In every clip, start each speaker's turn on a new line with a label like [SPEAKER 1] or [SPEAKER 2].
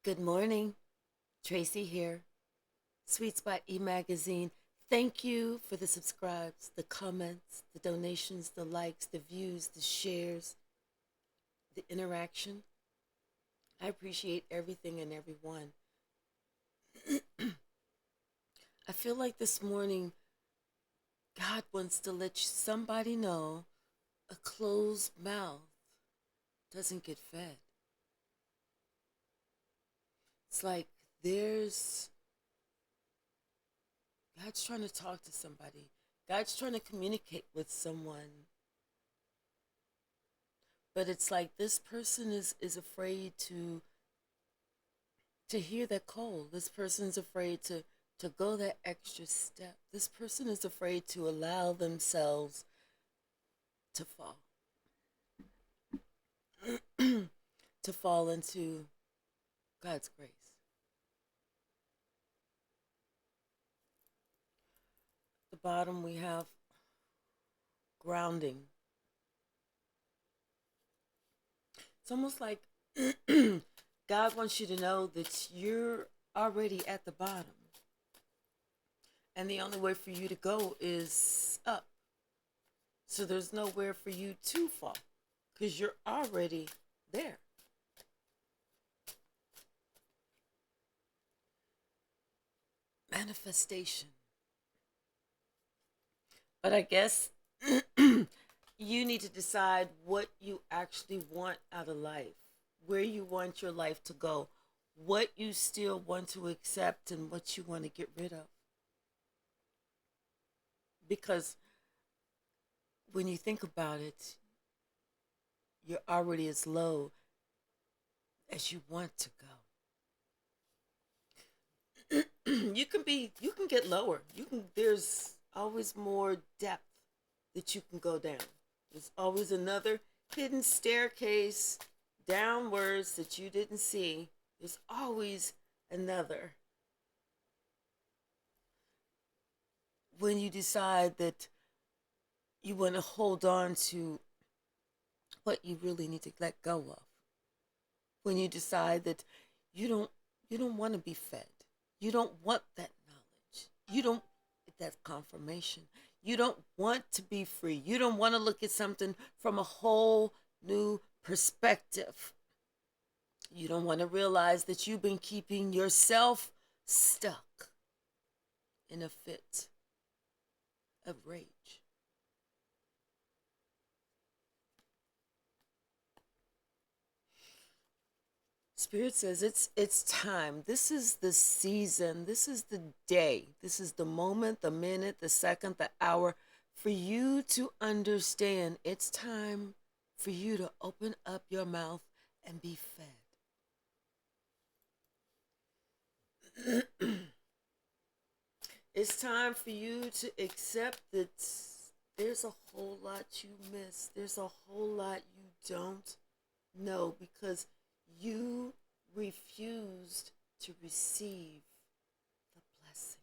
[SPEAKER 1] Good morning. Tracy here. Sweet Spot e-magazine. Thank you for the subscribes, the comments, the donations, the likes, the views, the shares, the interaction. I appreciate everything and everyone. I feel like this morning God wants to let somebody know a closed mouth doesn't get fed. It's like there's God's trying to talk to somebody. God's trying to communicate with someone. But it's like this person is afraid to hear that call. This person's afraid to go that extra step. This person is afraid to allow themselves to fall. To fall into God's grace. At the bottom we have grounding. It's almost like God wants you to know that you're already at the bottom. And the only way for you to go is up. So there's nowhere for you to fall because you're already there. Manifestation. But I guess you need to decide what you actually want out of life, where you want your life to go, what you still want to accept, and what you want to get rid of. Because when you think about it, you're already as low as you want to go. You can get lower. There's always more depth that you can go down. There's always another hidden staircase downwards that you didn't see. There's always another. When you decide that you want to hold on to what you really need to let go of. When you decide that you don't you don't want to be fed. You don't want that knowledge. You don't that confirmation. You don't want to be free. You don't want to look at something from a whole new perspective. You don't want to realize that you've been keeping yourself stuck in a fit of rage. Spirit says it's time. This is the season. This is the day. This is the moment, the minute, the second, the hour for you to understand it's time for you to open up your mouth and be fed. It's time for you to accept that there's a whole lot you miss. There's a whole lot you don't know because you refused to receive the blessing.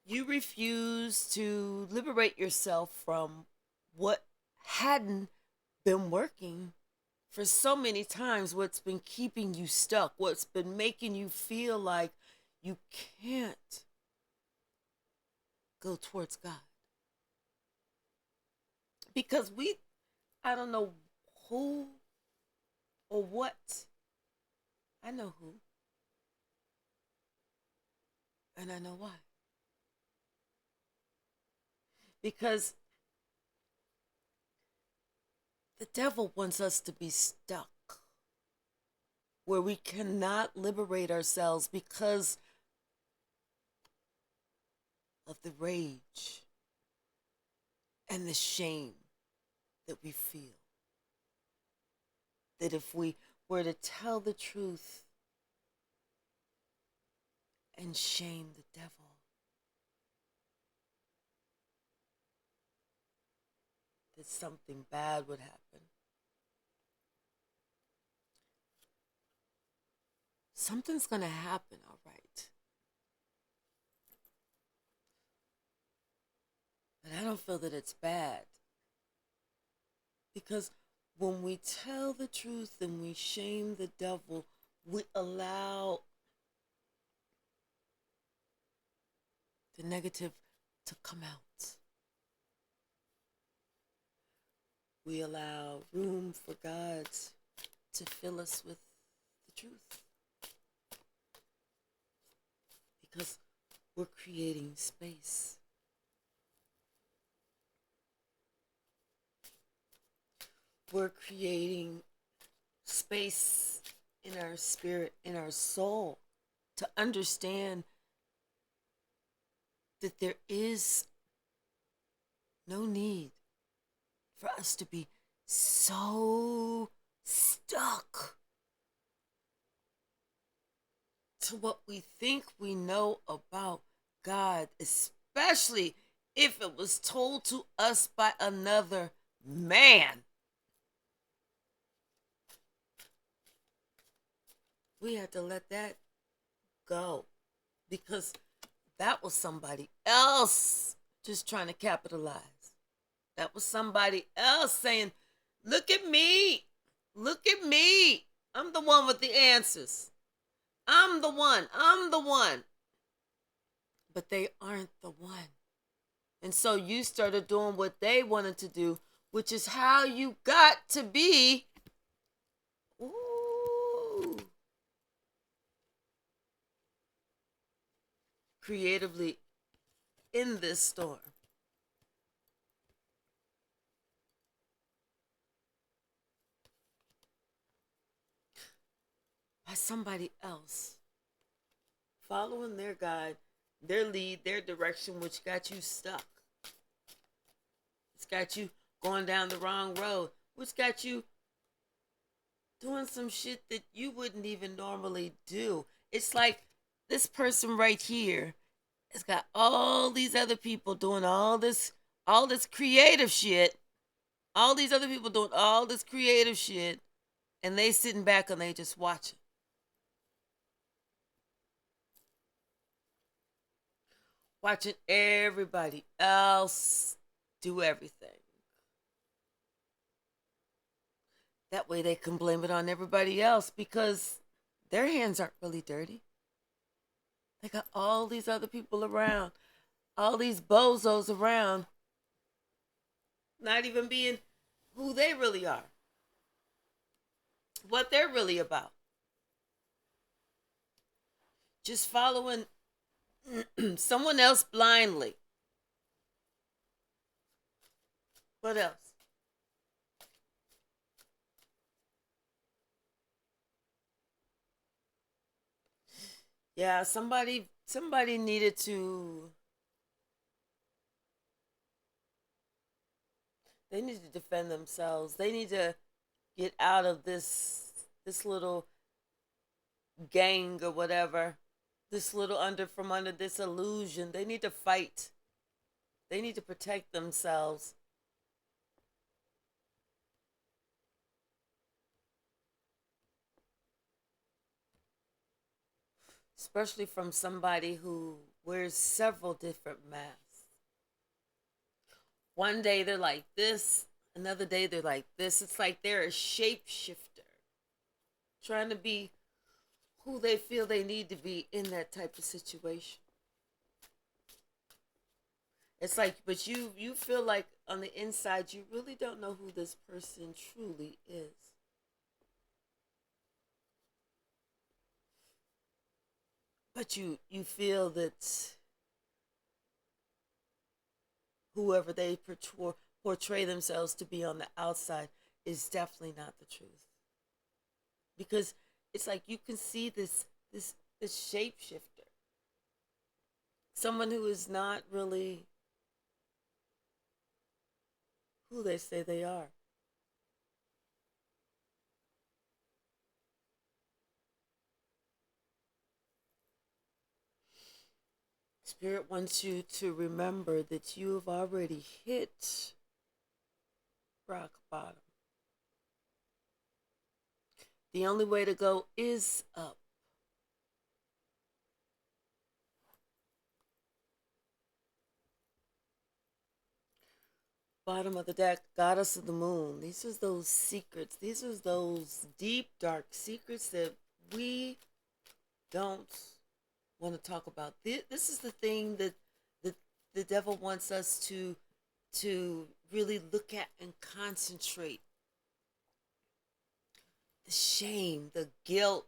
[SPEAKER 1] You refused to liberate yourself from what hadn't been working for so many times, what's been keeping you stuck, what's been making you feel like you can't go towards God. Because I don't know who or what, I know who, and I know why. Because the devil wants us to be stuck where we cannot liberate ourselves because of the rage and the shame that we feel. That if we were to tell the truth and shame the devil, that something bad would happen. Something's going to happen, all right. But I don't feel that it's bad. Because When we tell the truth and we shame the devil, we allow the negative to come out. We allow room for God to fill us with the truth. Because we're creating space. We're creating space in our spirit, in our soul, to understand that there is no need for us to be so stuck to what we think we know about God, especially if it was told to us by another man. We had to let that go because that was somebody else just trying to capitalize. That was somebody else saying, look at me. Look at me. I'm the one with the answers. I'm the one. I'm the one. But they aren't the one. And so you started doing what they wanted to do, which is how you got to be creatively in this storm. By somebody else following their guide, their lead, their direction, which got you stuck. It's got you going down the wrong road, which got you doing some shit that you wouldn't even normally do. It's like this person right here has got all these other people doing all this creative shit. All these other people doing all this creative shit, and they sitting back and they just watching. Watching everybody else do everything. That way they can blame it on everybody else because their hands aren't really dirty. They got all these other people around, all these bozos around, not even being who they really are, what they're really about. Just following someone else blindly. What else? Yeah, somebody needed to they need to defend themselves. They need to get out of this little gang or whatever. This little from under this illusion. They need to fight. They need to protect themselves. Especially from somebody who wears several different masks. One day they're like this, another day they're like this. It's like they're a shapeshifter, trying to be who they feel they need to be in that type of situation. It's like, but you feel like on the inside you really don't know who this person truly is. But you feel that whoever they portray themselves to be on the outside is definitely not the truth. Because it's like you can see this shapeshifter, someone who is not really who they say they are. Spirit wants you to remember that you have already hit rock bottom. The only way to go is up. bottom of the deck, Goddess of the Moon. These are those secrets. These are those deep, dark secrets that we don't want to talk about. This is the thing that the devil wants us to really look at and concentrate. The shame, the guilt,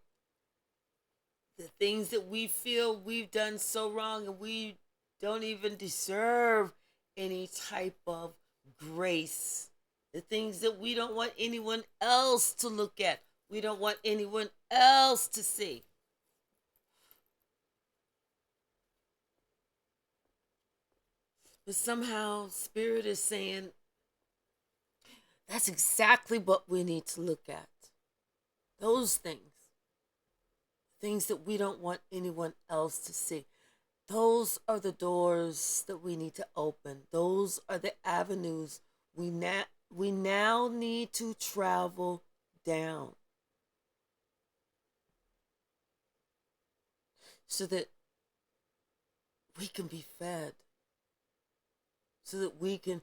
[SPEAKER 1] the things that we feel we've done so wrong and we don't even deserve any type of grace. The things that we don't want anyone else to look at. We don't want anyone else to see. But somehow Spirit is saying that's exactly what we need to look at. Those things that we don't want anyone else to see. Those are the doors that we need to open. Those are the avenues we now need to travel down so that we can be fed, so that we can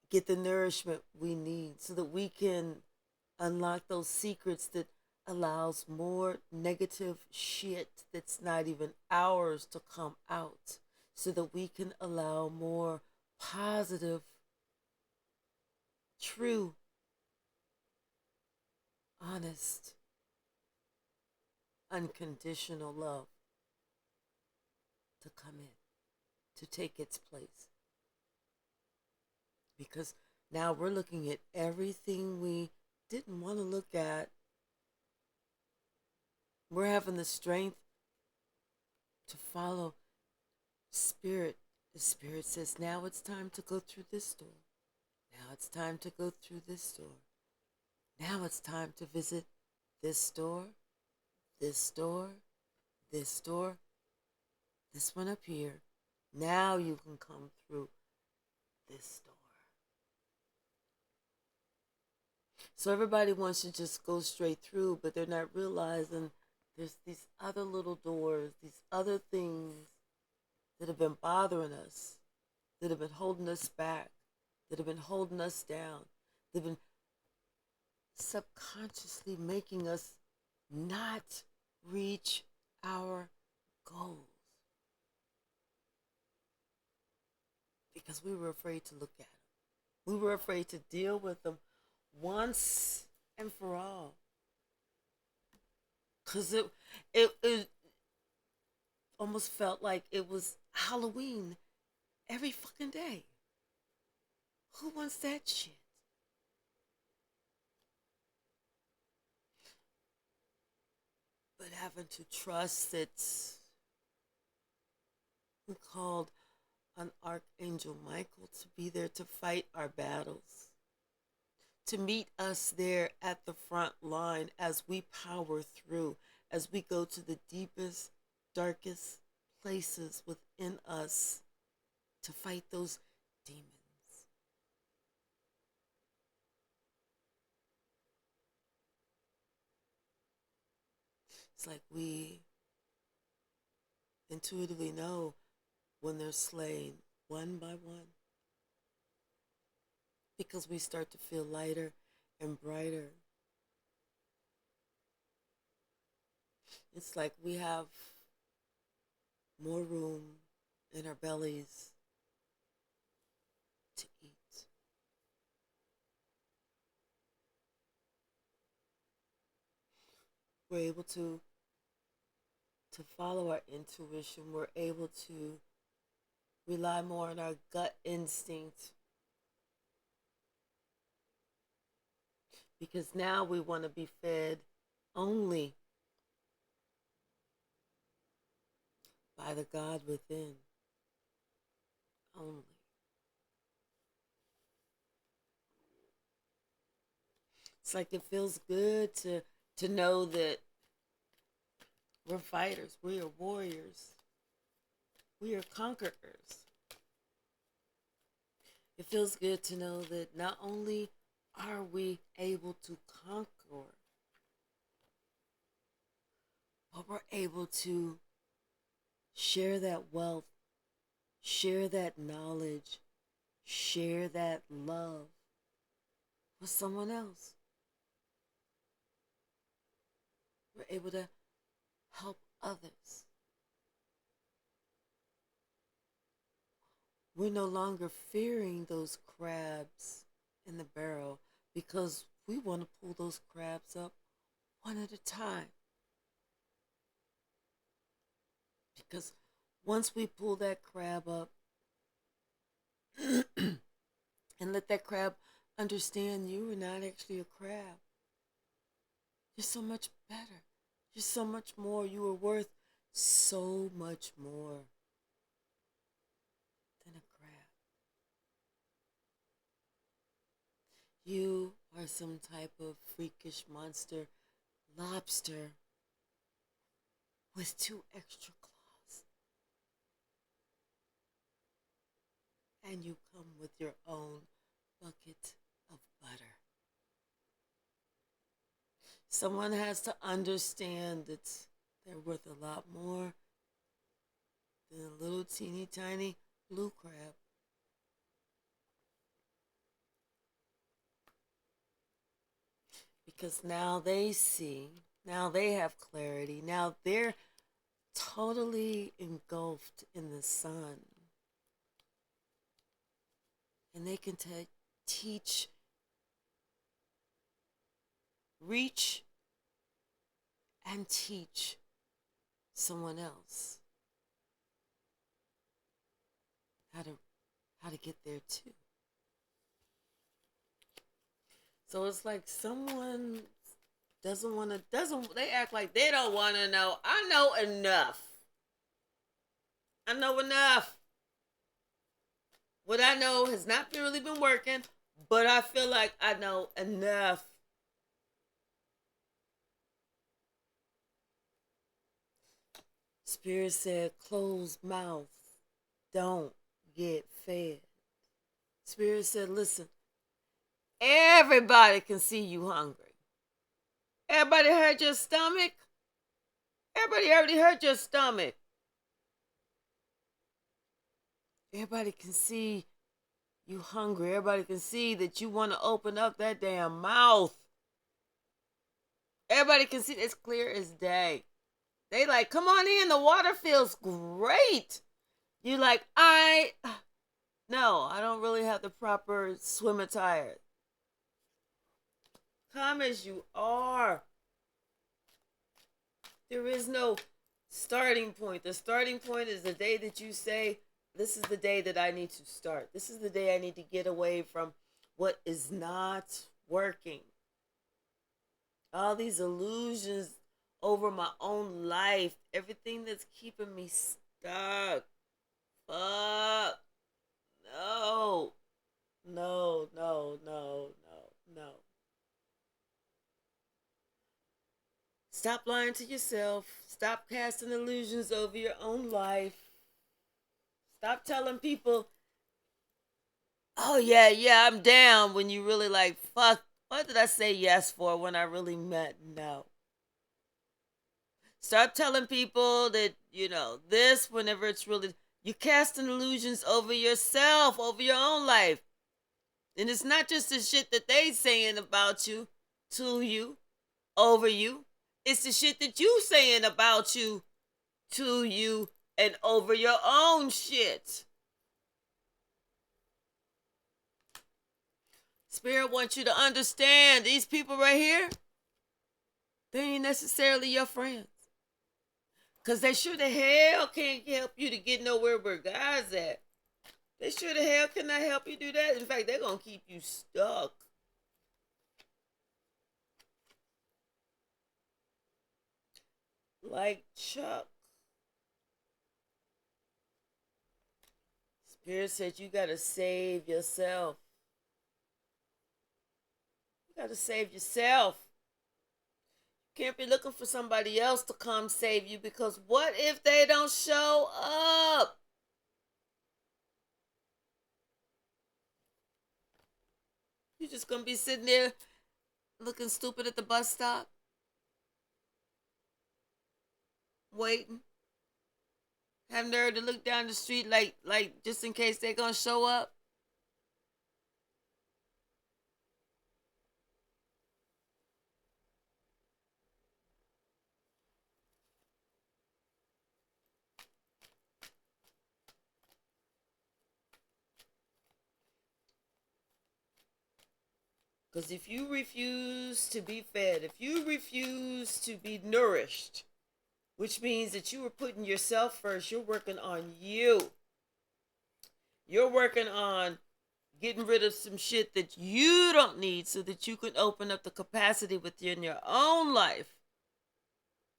[SPEAKER 1] get the nourishment we need, so that we can unlock those secrets that allows more negative shit that's not even ours to come out, so that we can allow more positive, true, honest, unconditional love to come in, to take its place. Because now we're looking at everything we didn't want to look at. We're having the strength to follow Spirit. The Spirit says, now it's time to go through this door. Now it's time to go through this door. Now it's time to visit this door, this door, this door, this one up here. Now you can come through this door. So everybody wants to just go straight through, but they're not realizing there's these other little doors, these other things that have been bothering us, that have been holding us back, that have been holding us down, that have been subconsciously making us not reach our goals. Because we were afraid to look at them. We were afraid to deal with them once and for all. Because it almost felt like it was Halloween every fucking day. Who wants that shit? But having to trust that we called on Archangel Michael to be there to fight our battles, to meet us there at the front line as we power through, as we go to the deepest, darkest places within us to fight those demons. It's like we intuitively know when they're slain one by one, because we start to feel lighter and brighter. It's like we have more room in our bellies to eat. We're able to follow our intuition. We're able to rely more on our gut instinct. Because now we want to be fed only by the God within. Only. It's like it feels good to know that we're fighters, we are warriors, we are conquerors. It feels good to know that not only are we able to conquer, but we're able to share that wealth, share that knowledge, share that love with someone else. We're able to help others. We're no longer fearing those crabs in the barrel because we want to pull those crabs up one at a time. Because once we pull that crab up and let that crab understand you are not actually a crab, you're so much better. You're so much more. You are worth so much more than a crab. You are some type of freakish monster lobster with 2 extra claws. And you come with your own bucket of butter. Someone has to understand that they're worth a lot more than a little teeny tiny blue crab. Because now they see, now they have clarity, now they're totally engulfed in the sun. And they can teach, reach, and teach someone else how to get there too. So it's like someone they act like they don't want to know. I know enough. I know enough. What I know has not really been working, but I feel like I know enough. Spirit said, closed mouth don't get fed. Spirit said, listen, everybody can see you hungry. Everybody heard your stomach? Everybody already heard your stomach. Everybody can see you hungry. Everybody can see that you want to open up that damn mouth. Everybody can see it's clear as day. They like, come on in. The water feels great. You like, no, I don't really have the proper swim attire. Come as you are. There is no starting point. The starting point is the day that you say, this is the day that I need to start. This is the day I need to get away from what is not working. All these illusions over my own life. Everything that's keeping me stuck. Fuck. No. No, no, no, no, no. Stop lying to yourself. Stop casting illusions over your own life. Stop telling people, oh, yeah, I'm down, when you really like, fuck, what did I say yes for when I really meant no? Stop telling people that, this whenever it's really, you're casting illusions over yourself, over your own life. And it's not just the shit that they saying about you, to you, over you. It's the shit that you saying about you, to you, and over your own shit. Spirit wants you to understand these people right here, they ain't necessarily your friends. Because they sure the hell can't help you to get nowhere where God's at. They sure the hell cannot help you do that. In fact, they're going to keep you stuck. Like Chuck. Spirit said you got to save yourself. You got to save yourself. You can't be looking for somebody else to come save you, because what if they don't show up? You're just going to be sitting there looking stupid at the bus stop, waiting, have nerve to look down the street like just in case they're going to show up. Because if you refuse to be fed, if you refuse to be nourished, which means that you are putting yourself first, you're working on you. You're working on getting rid of some shit that you don't need so that you can open up the capacity within your own life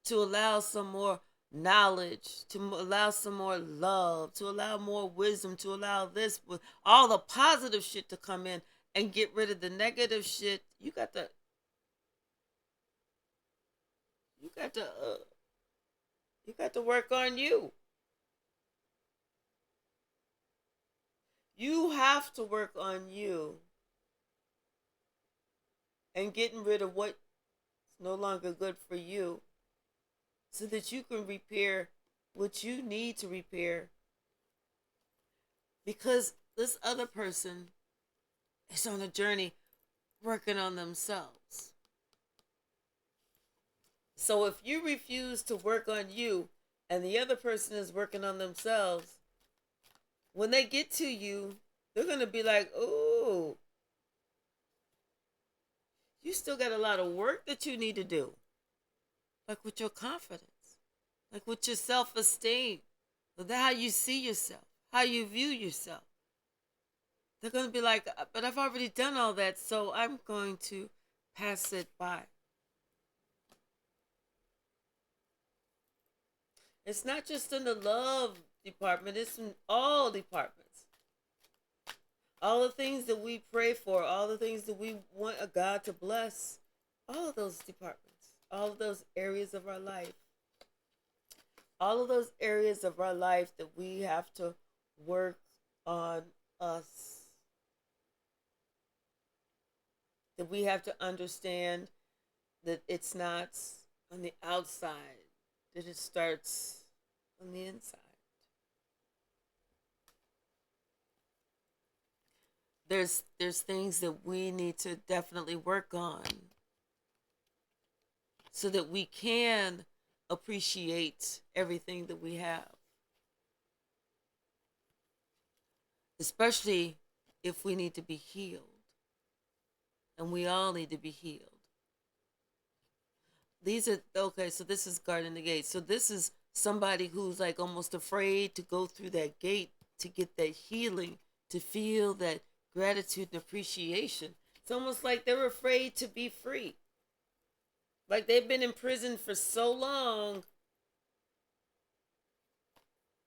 [SPEAKER 1] to allow some more knowledge, to allow some more love, to allow more wisdom, to allow this with all the positive shit to come in and get rid of the negative shit. You got to you got to work on you. You have to work on you and getting rid of what's no longer good for you so that you can repair what you need to repair, because this other person is on a journey working on themselves. So if you refuse to work on you and the other person is working on themselves, when they get to you, they're going to be like, "Oh, you still got a lot of work that you need to do." Like with your confidence, like with your self-esteem, with how you see yourself, how you view yourself. They're going to be like, "But I've already done all that, so I'm going to pass it by." It's not just in the love department, it's in all departments. All the things that we pray for, all the things that we want a God to bless, all of those departments, all of those areas of our life, all of those areas of our life that we have to work on us, that we have to understand that it's not on the outside, that it starts on the inside. There's things that we need to definitely work on so that we can appreciate everything that we have, especially if we need to be healed, and we all need to be healed. These are okay, so this is guarding the gate. So this is somebody who's like almost afraid to go through that gate to get that healing, to feel that gratitude and appreciation. It's almost like they're afraid to be free. Like they've been in prison for so long.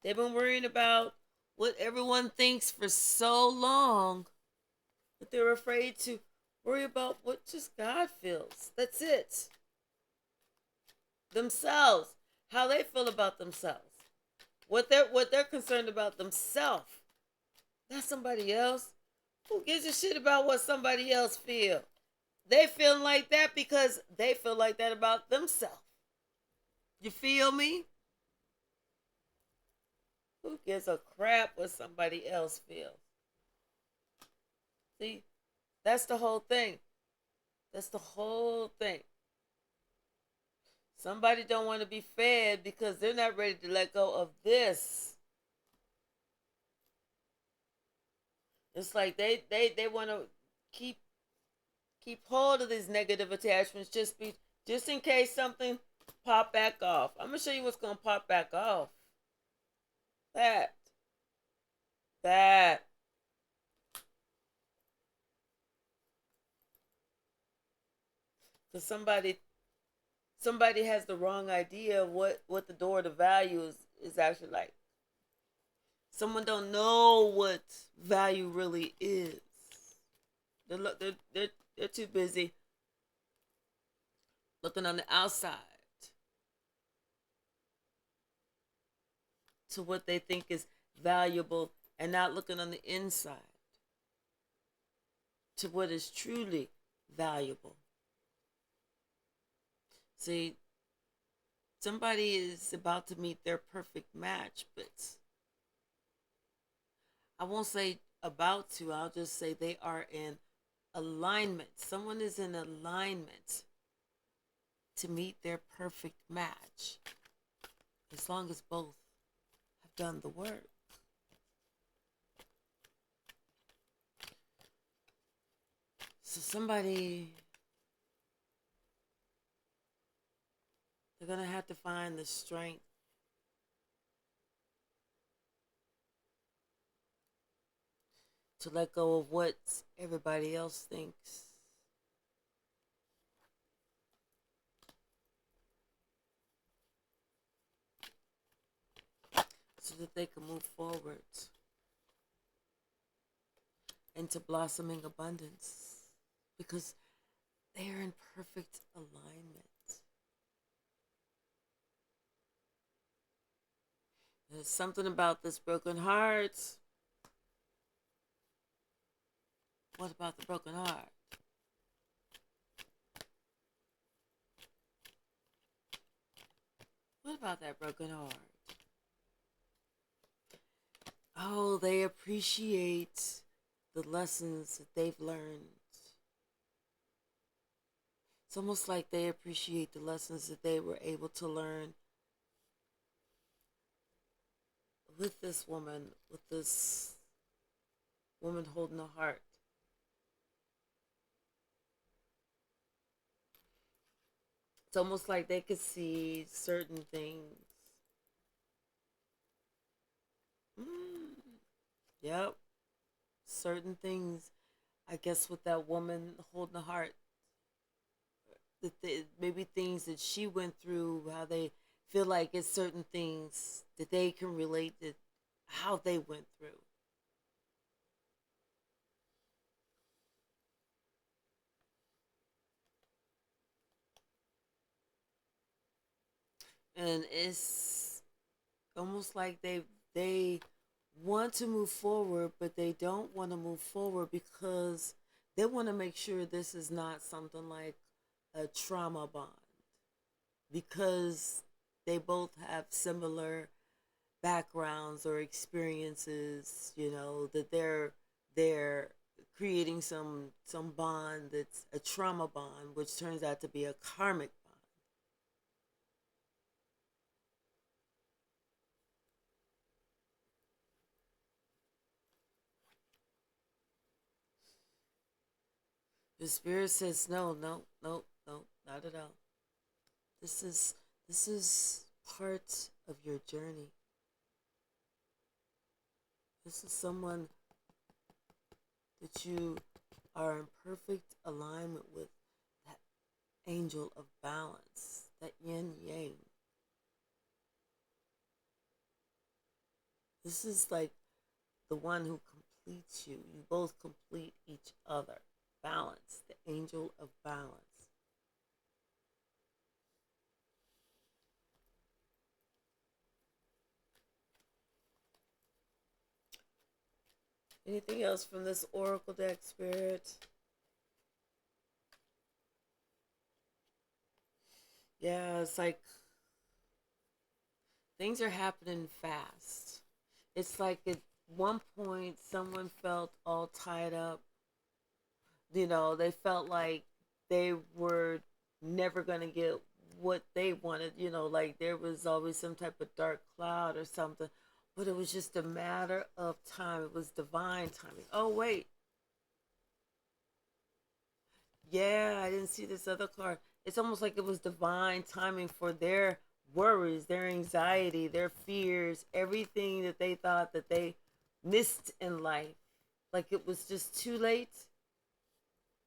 [SPEAKER 1] They've been worrying about what everyone thinks for so long, but they're afraid to worry about what just God feels. That's it. Themselves, how they feel about themselves, what they're concerned about themselves, not somebody else. Who gives a shit about what somebody else feel? They feel like that because they feel like that about themselves. You feel me? Who gives a crap what somebody else feels? See, that's the whole thing. That's the whole thing. Somebody don't want to be fed because they're not ready to let go of this. It's like they want to keep hold of these negative attachments just in case something pop back off. I'm gonna show you what's gonna pop back off. That. Because somebody has the wrong idea of what the door to value is actually like. Someone don't know what value really is. They're too busy looking on the outside to what they think is valuable and not looking on the inside to what is truly valuable. See, somebody is about to meet their perfect match, but I won't say about to, I'll just say they are in alignment. Someone is in alignment to meet their perfect match, as long as both have done the work. So somebody, they're going to have to find the strength to let go of what everybody else thinks, so that they can move forward into blossoming abundance, because they are in perfect alignment. There's something about this broken heart. What about the broken heart? What about that broken heart? Oh, they appreciate the lessons that they've learned. It's almost like they appreciate the lessons that they were able to learn with this woman holding a heart. It's almost like they could see certain things. Mm, yep, certain things. I guess with that woman holding a heart, maybe things that she went through, how they feel like it's certain things that they can relate to how they went through. And it's almost like they want to move forward, but they don't want to move forward because they want to make sure this is not something like a trauma bond, because they both have similar backgrounds or experiences, that they're creating some bond that's a trauma bond, which turns out to be a karmic bond. The spirit says no, no, no, no, not at all. This is this is part of your journey. This is someone that you are in perfect alignment with, that angel of balance, that yin yang. This is like the one who completes you. You both complete each other. Balance, the angel of balance. Anything else from this oracle deck, Spirit? Yeah, it's like things are happening fast. It's like at one point someone felt all tied up. They felt like they were never going to get what they wanted. Like there was always some type of dark cloud or something. But it was just a matter of time. It was divine timing. Oh, wait. Yeah, I didn't see this other card. It's almost like it was divine timing for their worries, their anxiety, their fears, everything that they thought that they missed in life. Like it was just too late.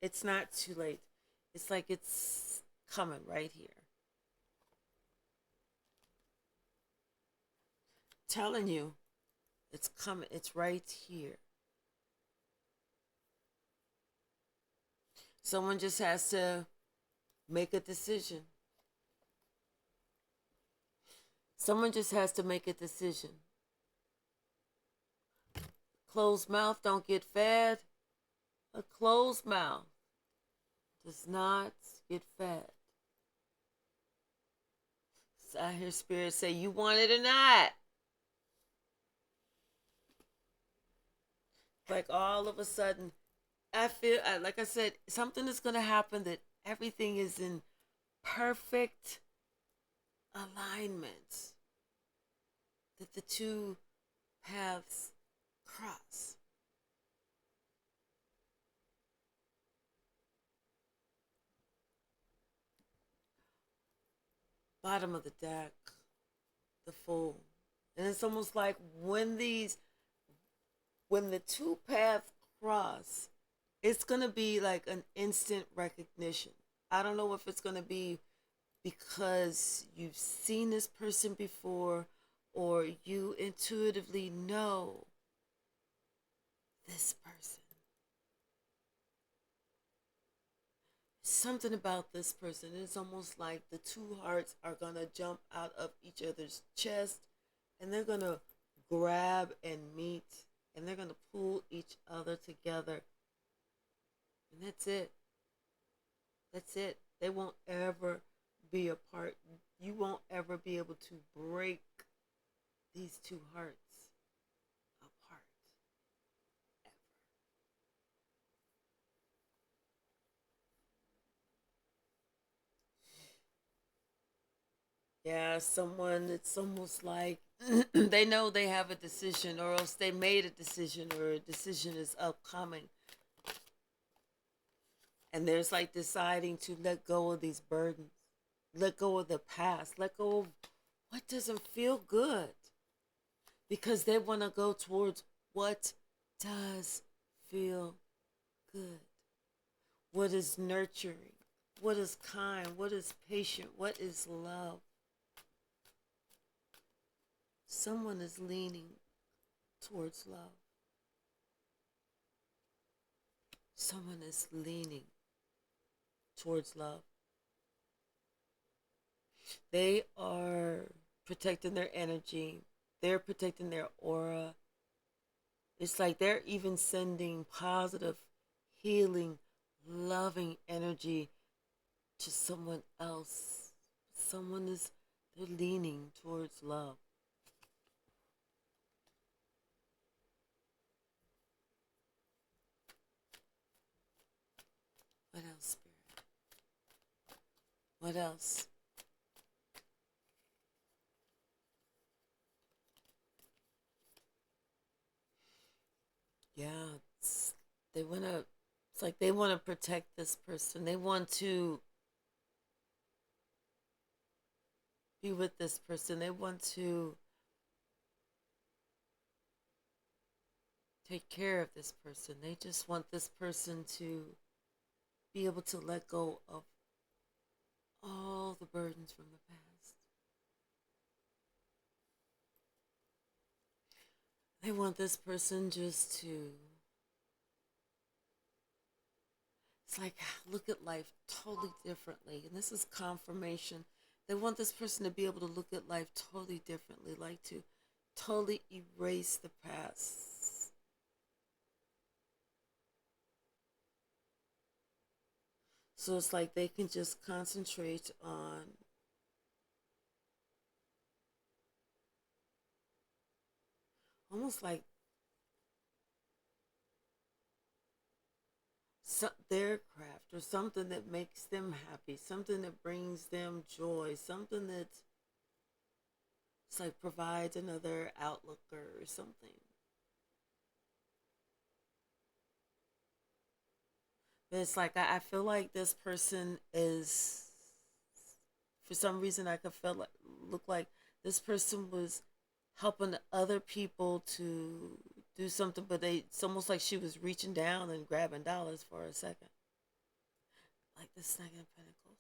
[SPEAKER 1] It's not too late. It's like it's coming right here. Telling you, it's coming. It's right here. Someone just has to make a decision. Someone just has to make a decision. Closed mouth don't get fed. A closed mouth does not get fed. So I hear spirit say, you want it or not. Like all of a sudden, I feel, like I said, something is going to happen that everything is in perfect alignment. That the two paths cross. bottom of the deck, the Fool. And it's almost like when the two paths cross, it's gonna be like an instant recognition. I don't know if it's gonna be because you've seen this person before or you intuitively know this person. Something about this person. It's almost like the two hearts are gonna jump out of each other's chest and they're gonna grab and meet and they're gonna pull each other together. And that's it. That's it. They won't ever be apart. You won't ever be able to break these two hearts apart. Ever. Yeah, someone, it's almost like they know they have a decision, or else they made a decision, or a decision is upcoming. And there's like deciding to let go of these burdens, let go of the past, let go of what doesn't feel good, because they want to go towards what does feel good, what is nurturing, what is kind, what is patient, what is love. Someone is leaning towards love. Someone is leaning towards love. They are protecting their energy, they're protecting their aura. It's like they're even sending positive, healing, loving energy to someone else. Someone is, they're leaning towards love. What else, Spirit? What else? Yeah, they want to, it's like they want to protect this person. They want to be with this person. They want to take care of this person. They just want this person to be able to let go of all the burdens from the past. They want this person just to, it's like, look at life totally differently. And this is confirmation. They want this person to be able to look at life totally differently, like to totally erase the past. So it's like they can just concentrate on almost like their craft or something that makes them happy, something that brings them joy, something that's like provides another outlook or something. But it's like I feel like this person is, for some reason I could feel like, look like this person was helping other people to do something, but it's almost like she was reaching down and grabbing dollars for a second, like the Second of Pentacles.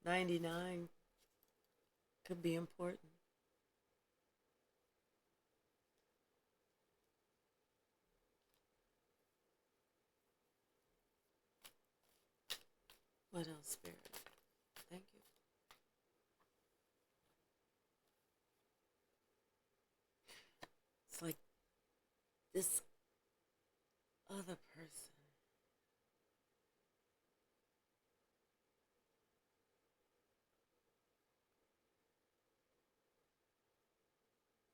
[SPEAKER 1] 99 could be important. What else, Spirit? Thank you. It's like this other person.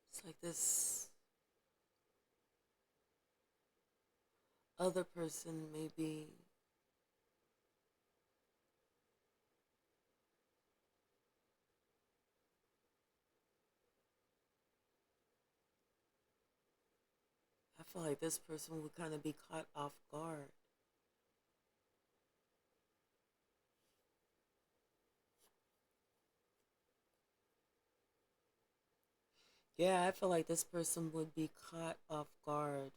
[SPEAKER 1] It's like this other person maybe I feel like this person would kind of be caught off guard. Yeah, I feel like this person would be caught off guard,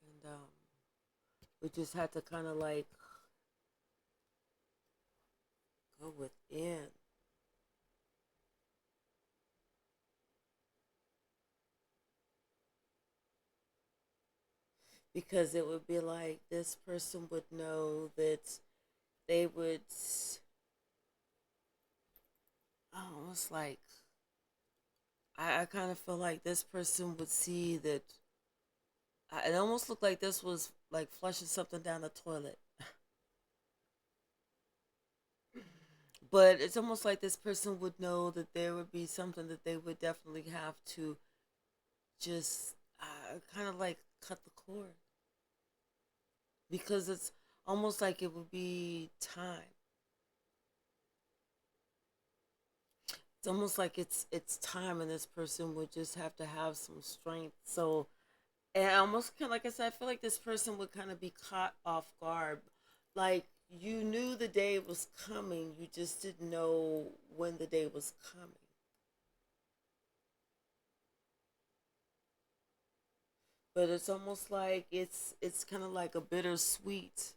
[SPEAKER 1] and we just had to kind of like go within, because it would be like this person would know that they would almost like I kind of feel like this person would see that it almost looked like this was like flushing something down the toilet. But it's almost like this person would know that there would be something that they would definitely have to just kind of like cut the cord, because it's almost like it would be time. It's almost like it's time, and this person would just have to have some strength. So, and almost kind of like I said, I feel like this person would kind of be caught off guard. Like you knew the day was coming, you just didn't know when the day was coming. But it's almost like it's kind of like a bittersweet,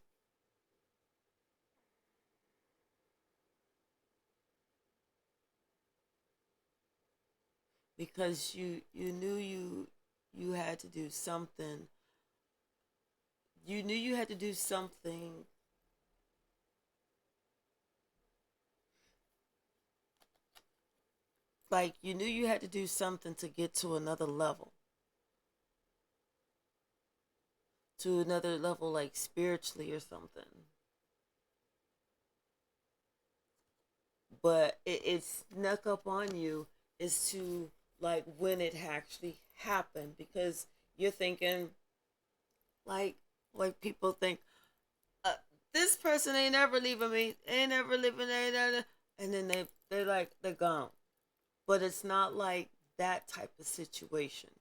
[SPEAKER 1] because you knew you had to do something. You knew you had to do something, like you knew you had to do something to get to another level, like spiritually or something. But it snuck up on you as to like when it actually happened, because you're thinking like people think, uh, this person ain't ever leaving me, ain't ever leaving, ain't ever, and then they're like they're gone. But it's not like that type of situation.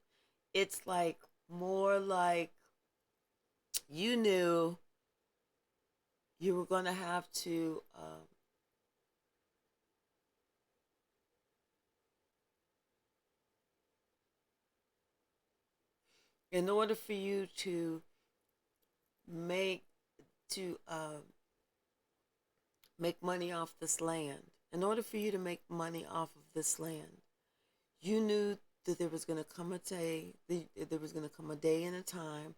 [SPEAKER 1] It's like more like you knew you were going to have to, in order for you to make to make money off this land. In order for you to make money off of this land, you knew that there was going to come a day, there was going to come a day and a time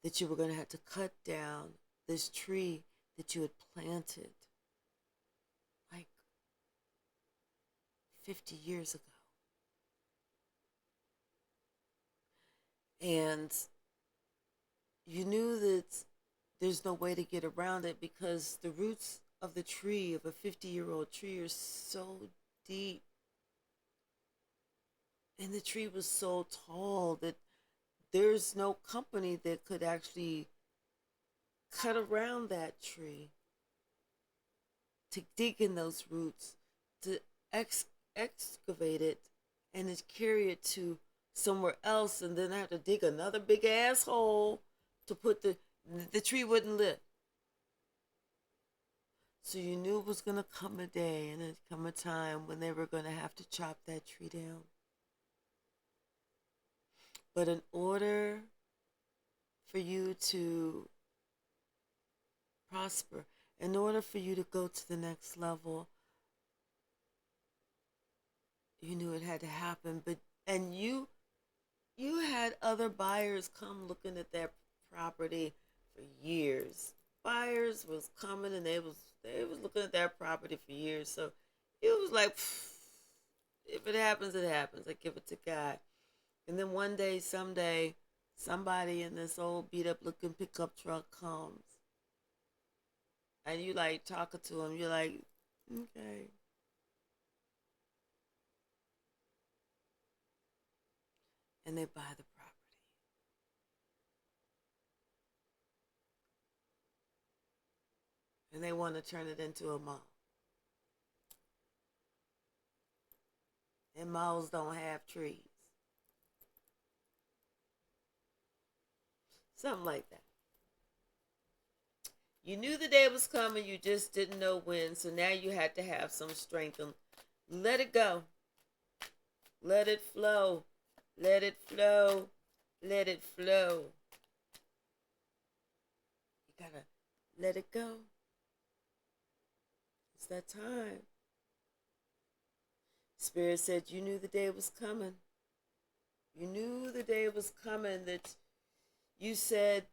[SPEAKER 1] that you were going to have to cut down this tree that you had planted like 50 years ago. And you knew that there's no way to get around it, because the roots of the tree, of a 50-year-old tree, are so deep. And the tree was so tall that there's no company that could actually cut around that tree to dig in those roots, to ex- excavate it, and to carry it to somewhere else, and then I have to dig another big ass hole to put the tree wouldn't live. So you knew it was gonna come a day and it'd come a time when they were gonna have to chop that tree down. But in order for you to prosper, in order for you to go to the next level, you knew it had to happen. But and you had other buyers come looking at that property for years. Buyers was coming, and they was looking at that property for years. So it was like, if it happens, it happens. I give it to God. And then one day, someday, somebody in this old beat up looking pickup truck comes, and you like talking to him. You're like, okay. And they buy the property, and they want to turn it into a mall. And malls don't have trees. Something like that. You knew the day was coming, you just didn't know when. So now you had to have some strength and let it go. Let it flow. Let it flow. Let it flow. You gotta let it go. It's that time. Spirit said you knew the day was coming. You knew the day was coming that you said,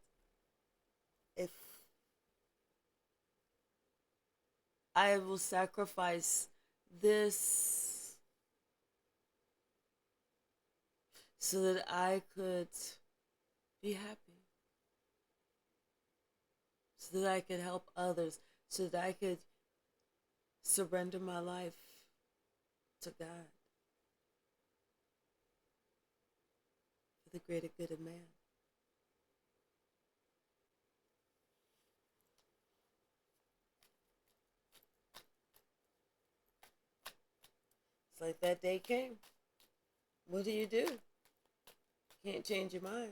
[SPEAKER 1] if I will sacrifice this so that I could be happy, so that I could help others, so that I could surrender my life to God for the greater good of man. It's like that day came. What do? Can't change your mind.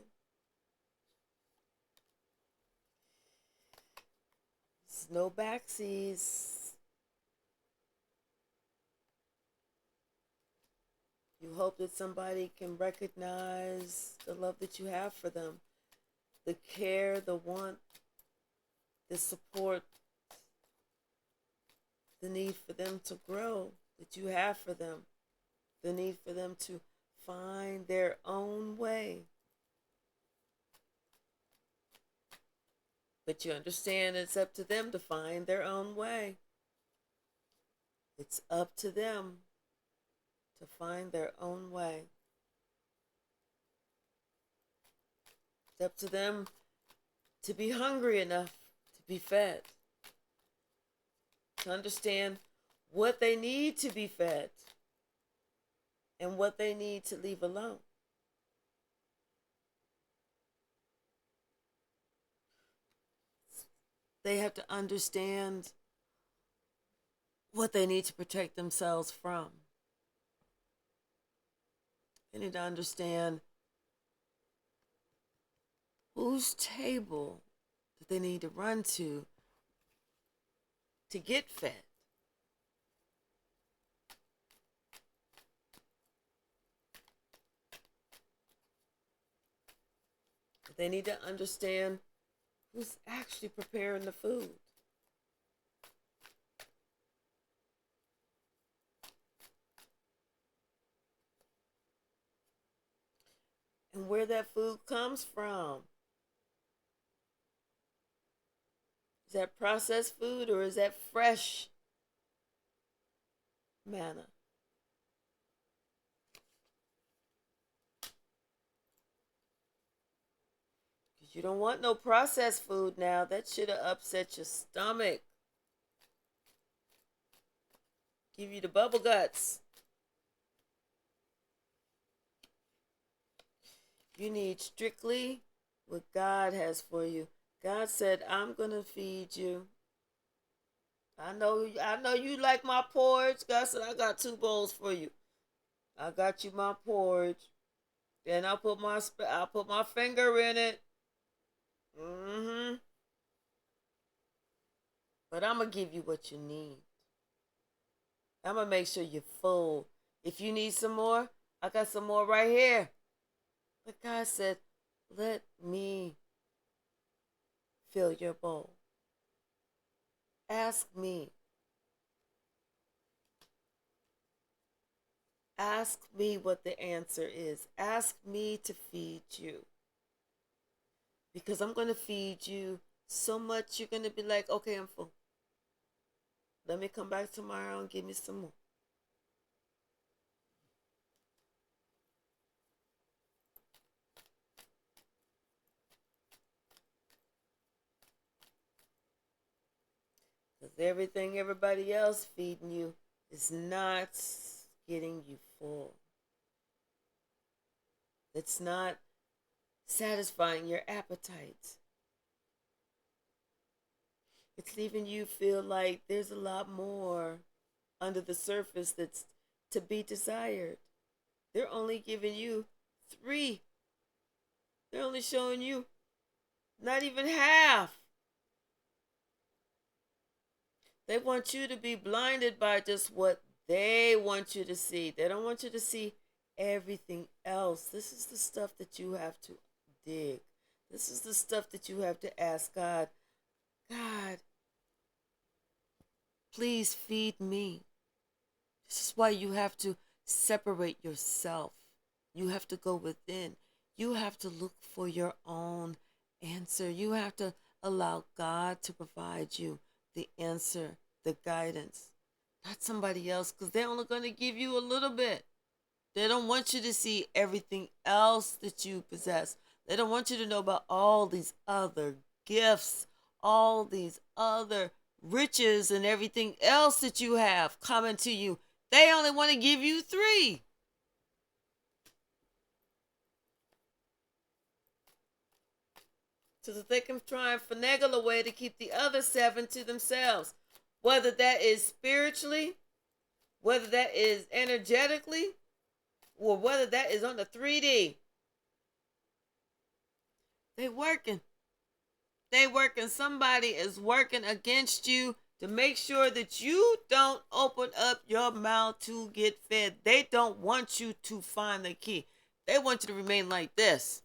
[SPEAKER 1] It's no backseas. You hope that somebody can recognize the love that you have for them, the care, the want, the support, the need for them to grow that you have for them, the need for them to find their own way. But you understand it's up to them to find their own way. It's up to them to find their own way. It's up to them to be hungry enough to be fed, to understand what they need to be fed and what they need to leave alone. They have to understand what they need to protect themselves from. They need to understand whose table that they need to run to get fed. They need to understand who's actually preparing the food. And where that food comes from. Is that processed food or is that fresh manna? Because you don't want no processed food now. That should have upset your stomach. Give you the bubble guts. You need strictly what God has for you. God said, I'm going to feed you. I know you like my porridge. God said, I got 2 bowls for you. I got you my porridge. Then I'll put my finger in it. But I'm going to give you what you need. I'm going to make sure you're full. If you need some more, I got some more right here. But God said, let me fill your bowl. Ask me. Ask me what the answer is. Ask me to feed you. Because I'm going to feed you so much you're going to be like, okay, I'm full. Let me come back tomorrow and give me some more. Because everything everybody else feeding you is not getting you full. It's not satisfying your appetite. It's leaving you feel like there's a lot more under the surface that's to be desired. They're only giving you 3. They're only showing you not even half. They want you to be blinded by just what they want you to see. They don't want you to see everything else, this is the stuff that you have to dig. This is the stuff that you have to ask God. God, please feed me. This is why you have to separate yourself. You have to go within. You have to look for your own answer. You have to allow God to provide you the answer, the guidance, not somebody else, because they're only going to give you a little bit. They don't want you to see everything else that you possess. They don't want you to know about all these other gifts, all these other riches and everything else that you have coming to you. They only want to give you 3. So that they can try and finagle a way to keep the other 7 to themselves. Whether that is spiritually, whether that is energetically, or whether that is on the 3D. They working. They working. Somebody is working against you to make sure that you don't open up your mouth to get fed. They don't want you to find the key. They want you to remain like this.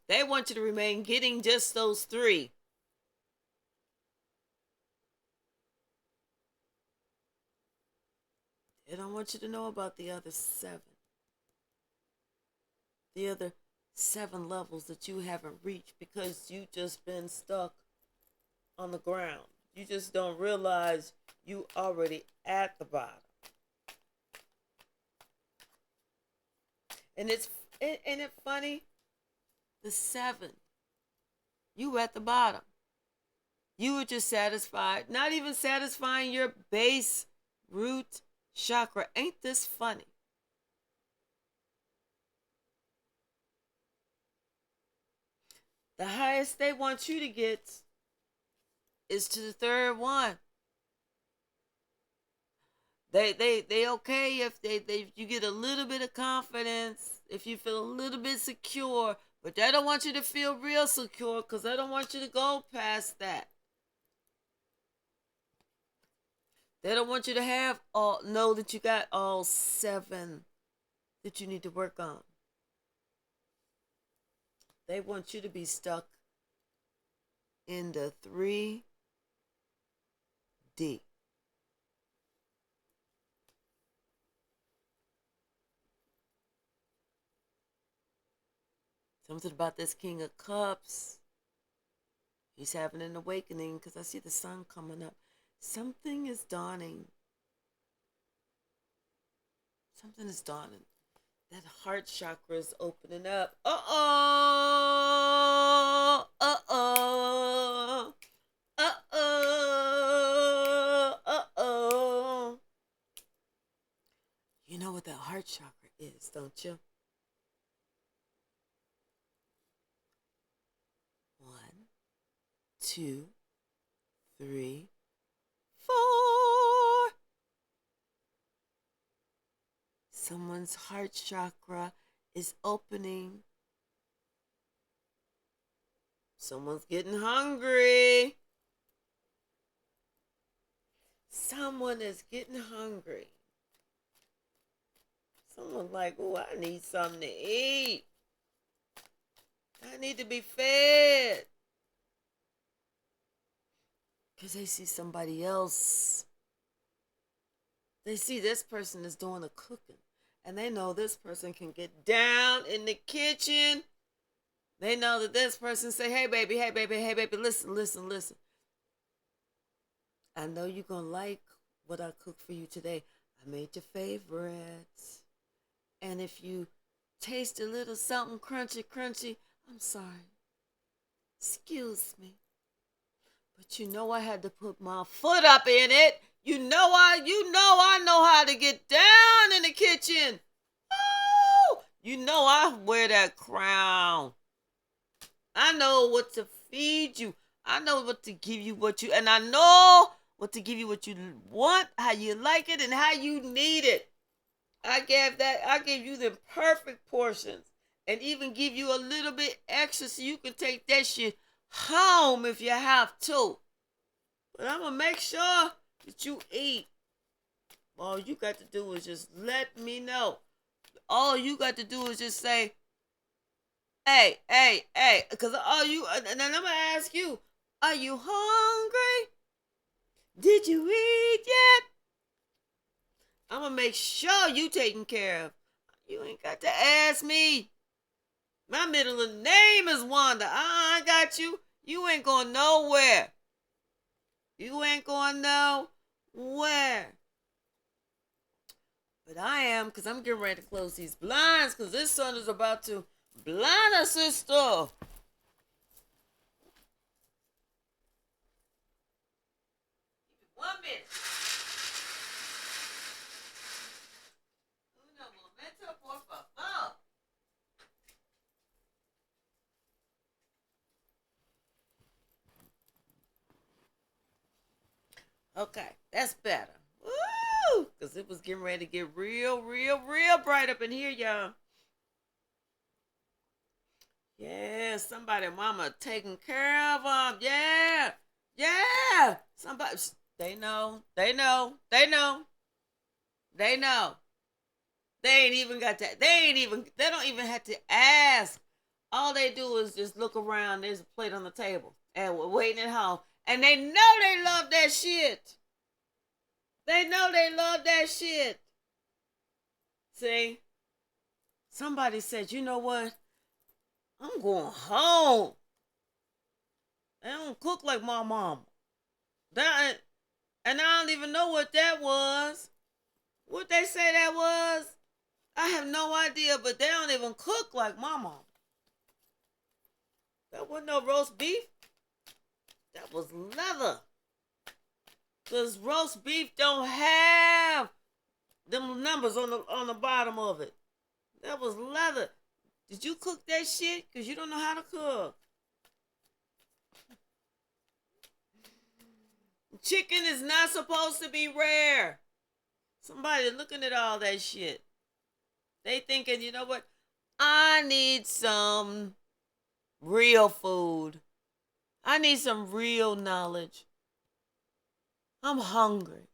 [SPEAKER 1] They want you to remain getting just those 3. They don't want you to know about the other 7. The other 7 levels that you haven't reached because you just been stuck on the ground. You just don't realize you already at the bottom. And isn't it funny? The 7, you at the bottom. You were just satisfied, not even satisfying your base root chakra. Ain't this funny? The highest they want you to get is to the 3rd one. They okay if you get a little bit of confidence, if you feel a little bit secure, but they don't want you to feel real secure because they don't want you to go past that. They don't want you to know that you got all 7 that you need to work on. They want you to be stuck in the 3D. Something about this King of Cups. He's having an awakening because I see the sun coming up. Something is dawning. Something is dawning. That heart chakra is opening up. Uh-oh. Uh-oh. Uh-oh. Uh-oh. You know what that heart chakra is, don't you? 1, 2, 3, 4. Someone's heart chakra is opening. Someone's getting hungry. Someone is getting hungry. Someone's like, oh, I need something to eat. I need to be fed. Because they see somebody else. They see this person is doing the cooking. And they know this person can get down in the kitchen. They know that this person say, hey, baby, hey, baby, hey, baby, listen, listen, listen. I know you're going to like what I cooked for you today. I made your favorites. And if you taste a little something crunchy, crunchy, I'm sorry. Excuse me. But you know I had to put my foot up in it. You know I know how to get down in the kitchen. Oh, you know I wear that crown. I know what to feed you. I know what to give you and I know what to give you what you want, how you like it, and how you need it. I gave you the perfect portions and even give you a little bit extra so you can take that shit home if you have to. But I'm going to make sure that you eat. All you got to do is just let me know. All you got to do is just say, hey, hey, hey. Because all you, and then I'm going to ask you, are you hungry? Did you eat yet? I'm going to make sure you taken care of. You ain't got to ask me. My middle name is Wanda. I got you. You ain't going nowhere. You ain't going nowhere. But I am, because I'm getting ready to close these blinds, because this sun is about to blind us, sister. 1 minute. Uno momento, por favor. Okay, that's better. Woo! Because it was getting ready to get real, real, real bright up in here, y'all. Yeah, somebody, mama taking care of them. Yeah, yeah. Somebody, they know, they know, they know, they know. They ain't even got that. They don't even have to ask. All they do is just look around. There's a plate on the table, and we're waiting at home. And they know they love that shit. They know they love that shit. See? Somebody said, you know what? I'm going home. They don't cook like my mama. That, and I don't even know what that was. What they say that was? I have no idea, but they don't even cook like my mama. That wasn't no roast beef. That was leather. Because roast beef don't have them numbers on the bottom of it. That was leather. Did you cook that shit? Because you don't know how to cook. Chicken is not supposed to be rare. Somebody looking at all that shit. They thinking, you know what? I need some real food. I need some real knowledge. I'm hungry.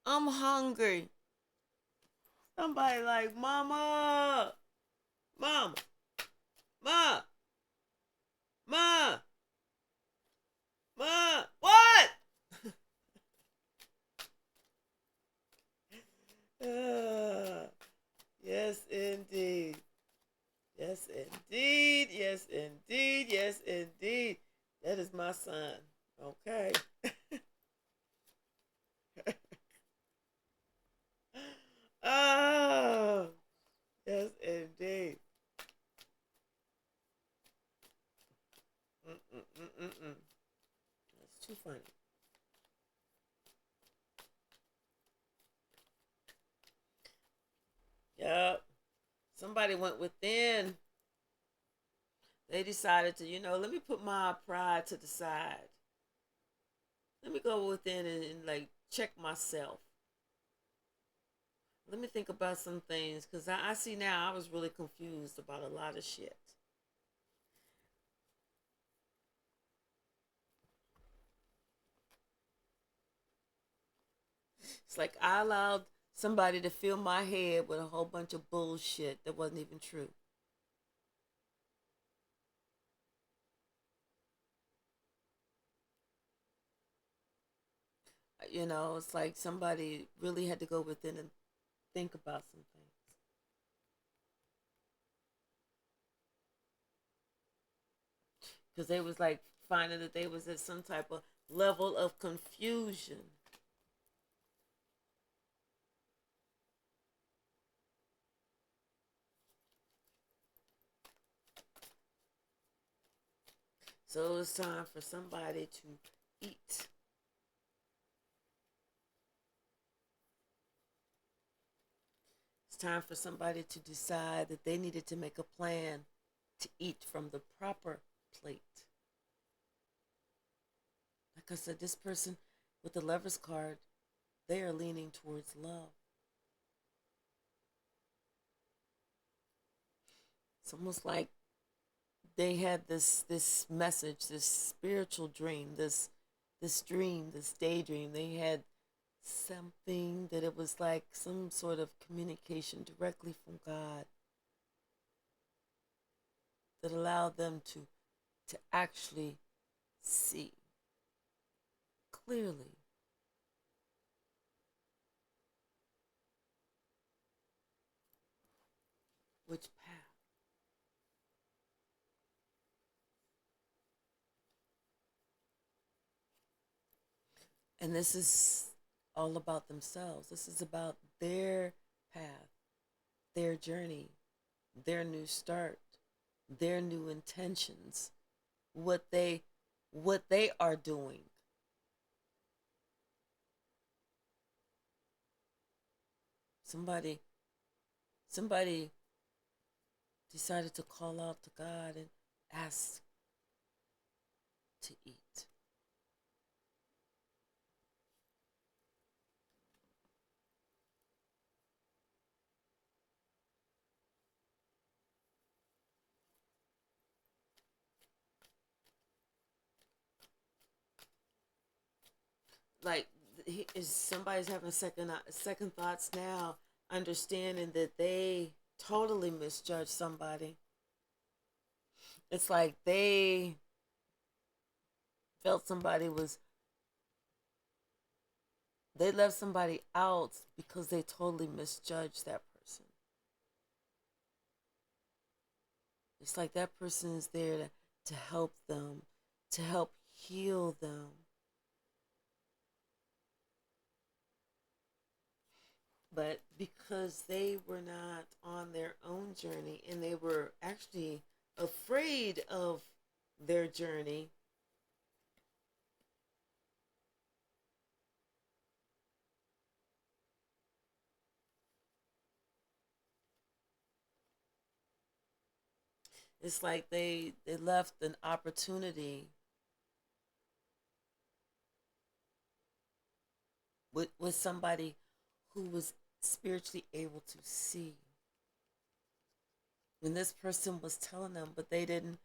[SPEAKER 1] I'm hungry. Somebody like, mama, mama, ma, ma, ma, what? Yes, indeed. Yes, indeed. Yes, indeed. Yes, indeed. That is my son. Okay. Oh, yes, indeed. Mm-mm-mm-mm-mm. That's too funny. Yep. Somebody went within. They decided to, let me put my pride to the side. Let me go within and like check myself. Let me think about some things because I see now I was really confused about a lot of shit. It's like I allowed somebody to fill my head with a whole bunch of bullshit that wasn't even true. It's like somebody really had to go within and think about some things. Because they was like finding that they was at some type of level of confusion. So it's time for somebody to eat. It's time for somebody to decide that they needed to make a plan to eat from the proper plate. Like I said, this person with the lover's card, they are leaning towards love. It's almost like they had this message, this spiritual dream, this dream, this daydream. They had something that it was like some sort of communication directly from God that allowed them to actually see clearly which path. And this is all about themselves. This is about their path, their journey, their new start, their new intentions, what they are doing. Somebody somebody decided to call out to God and ask to eat. Like is somebody's having second thoughts now, understanding that they totally misjudged somebody. It's like they felt somebody was they left somebody out because they totally misjudged that person. It's like that person is there to help them, to help heal them. But because they were not on their own journey and they were actually afraid of their journey, it's like they left an opportunity with somebody who was spiritually able to see. When this person was telling them, but they didn't,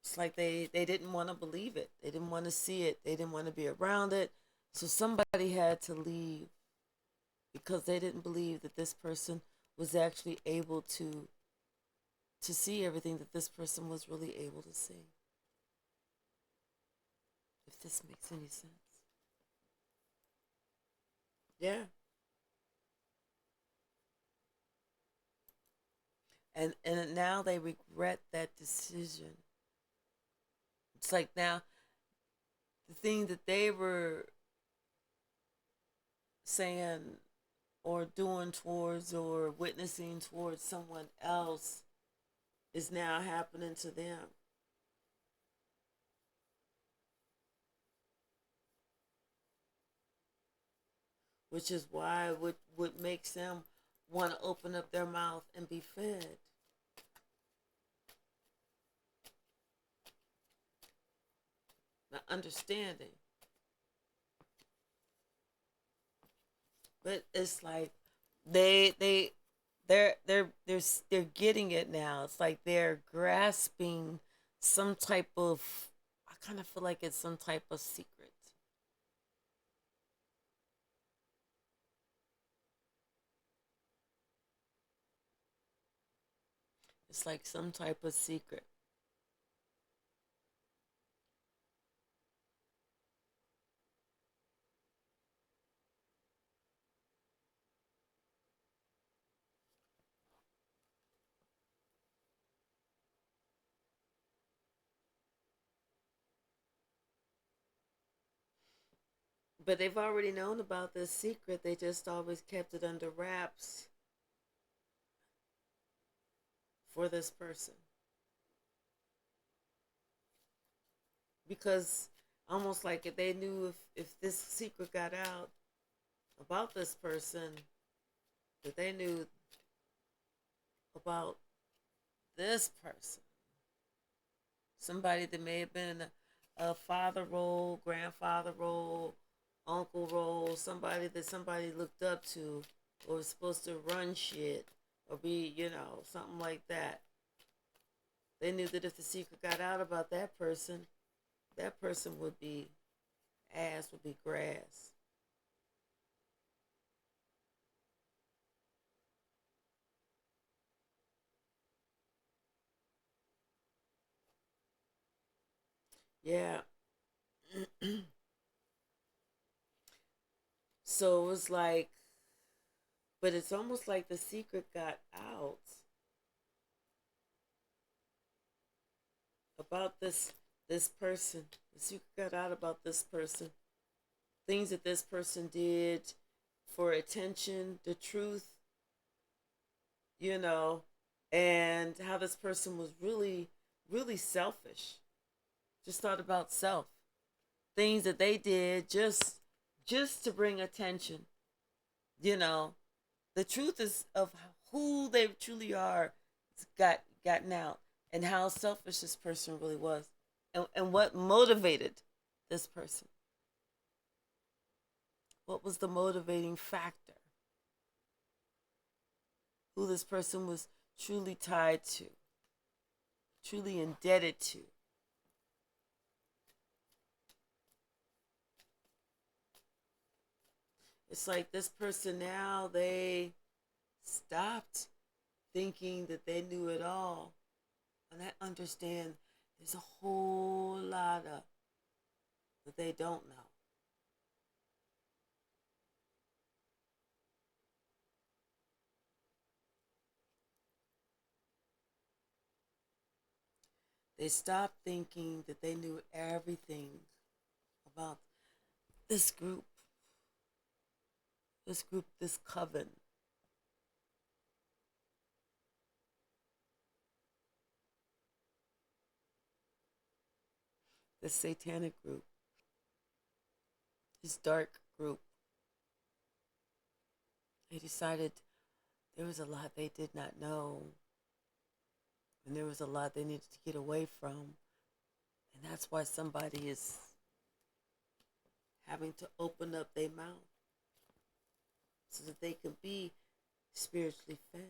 [SPEAKER 1] it's like they didn't want to believe it. They didn't want to see it. They didn't want to be around it. So somebody had to leave because they didn't believe that this person was actually able to see everything that this person was really able to see. If this makes any sense. Yeah. And now they regret that decision. It's like now the thing that they were saying or doing towards or witnessing towards someone else is now happening to them, which is why what makes them want to open up their mouth and be fed. Not understanding. But it's like they they they're getting it now. It's like they're grasping some type of, I kind of feel like it's some type of secret. It's like some type of secret. But they've already known about this secret. They just always kept it under wraps for this person. Because almost like if they knew if this secret got out about this person, that they knew about this person, somebody that may have been in a father role, grandfather role, uncle role, somebody that somebody looked up to or was supposed to run shit or be, something like that. They knew that if the secret got out about that person would be. ass would be grass. Yeah. So it was like, but it's almost like the secret got out about this person. The secret got out about this person. Things that this person did for attention, the truth, you know, and how this person was really, really selfish. Just thought about self. Things that they did just to bring attention, you know. The truth is of who they truly are gotten out, and how selfish this person really was, and what motivated this person. What was the motivating factor? Who this person was truly tied to, truly indebted to. It's like this person now, they stopped thinking that they knew it all. And I understand there's a whole lot of that they don't know. They stopped thinking that they knew everything about this group, this coven. This satanic group, this dark group. They decided there was a lot they did not know, and there was a lot they needed to get away from. And that's why somebody is having to open up their mouth so that they can be spiritually fed.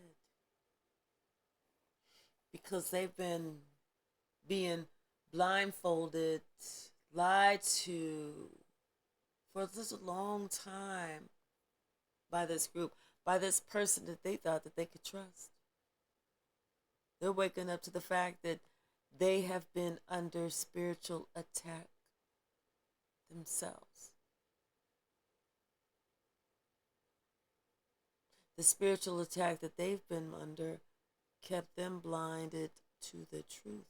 [SPEAKER 1] Because they've been being blindfolded, lied to for such a long time by this group, by this person that they thought that they could trust. They're waking up to the fact that they have been under spiritual attack themselves. The spiritual attack that they've been under kept them blinded to the truth.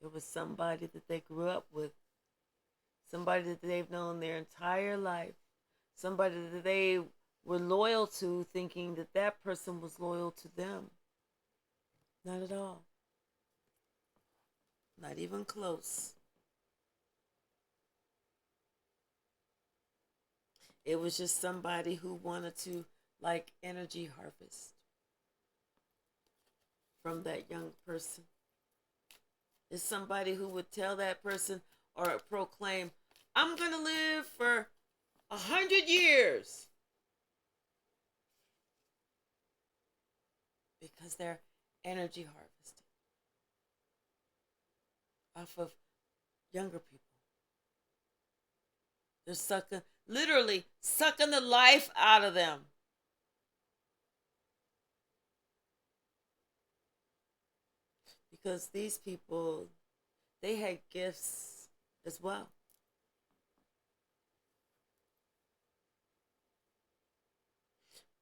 [SPEAKER 1] It was somebody that they grew up with, somebody that they've known their entire life, somebody that they were loyal to, thinking that that person was loyal to them. Not at all. Not even close. It was just somebody who wanted to, like, energy harvest from that young person. It's somebody who would tell that person or proclaim, I'm going to live for 100 years. Because they're energy harvesting off of younger people. They're sucking, literally sucking the life out of them. Because these people, they had gifts as well.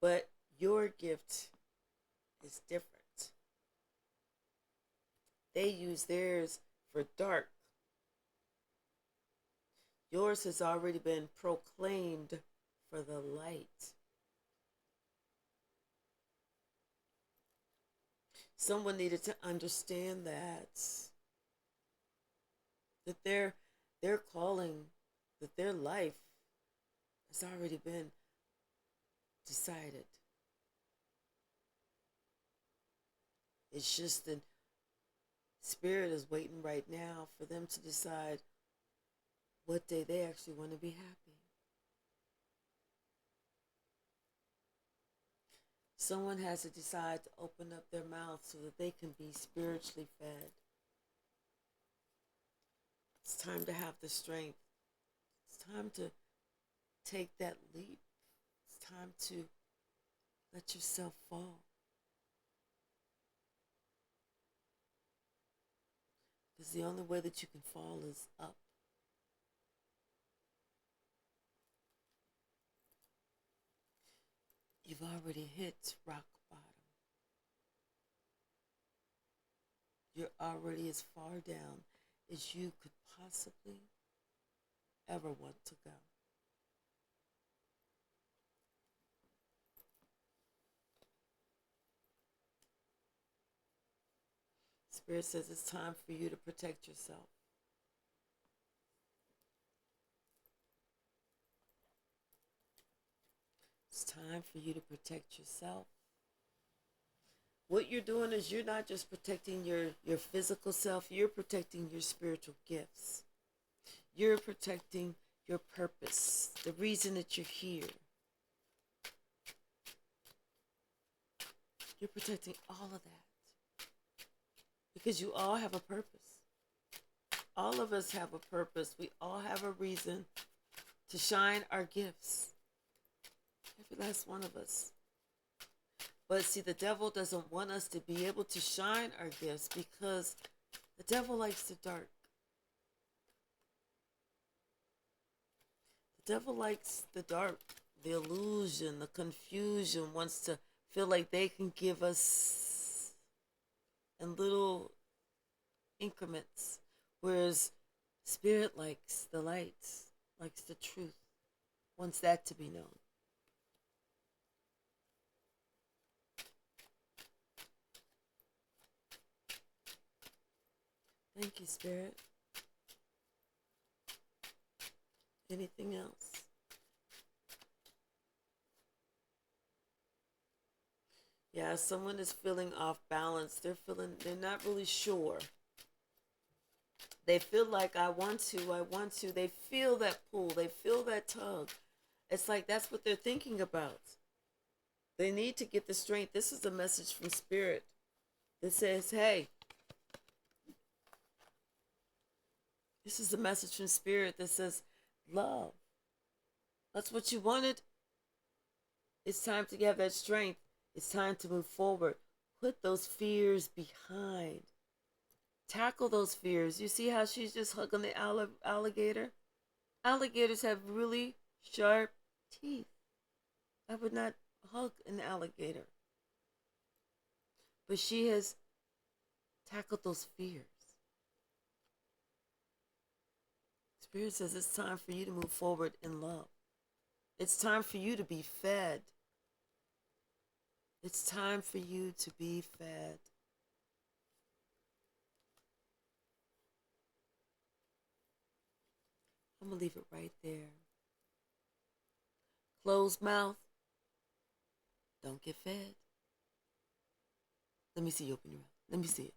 [SPEAKER 1] But your gift is different. They use theirs for dark. Yours has already been proclaimed for the light. Someone needed to understand that their calling, that their life has already been decided. It's just that Spirit is waiting right now for them to decide what day they actually want to be happy. Someone has to decide to open up their mouth so that they can be spiritually fed. It's time to have the strength. It's time to take that leap. It's time to let yourself fall. Because the only way that you can fall is up. You've already hit rock bottom. You're already as far down as you could possibly ever want to go. Spirit says it's time for you to protect yourself. It's time for you to protect yourself. What you're doing is you're not just protecting your physical self, you're protecting your spiritual gifts. You're protecting your purpose, the reason that you're here. You're protecting all of that. Because you all have a purpose. All of us have a purpose. We all have a reason to shine our gifts. Every last one of us. But see, the devil doesn't want us to be able to shine our gifts because the devil likes the dark. The devil likes the dark, the illusion, the confusion, wants to feel like they can give us in little increments. Whereas Spirit likes the light, likes the truth, wants that to be known. Thank you, Spirit. Anything else? Yeah, someone is feeling off balance. They're not really sure. They feel like I want to. They feel that pull. They feel that tug. It's like that's what they're thinking about. They need to get the strength. This is a message from Spirit that says, hey, this is a message from Spirit that says, love. That's what you wanted. It's time to have that strength. It's time to move forward. Put those fears behind. Tackle those fears. You see how she's just hugging the alligator? Alligators have really sharp teeth. I would not hug an alligator. But she has tackled those fears. Spirit says it's time for you to move forward in love. It's time for you to be fed. It's time for you to be fed. I'm going to leave it right there. Closed mouth. Don't get fed. Let me see you open your mouth. Let me see it.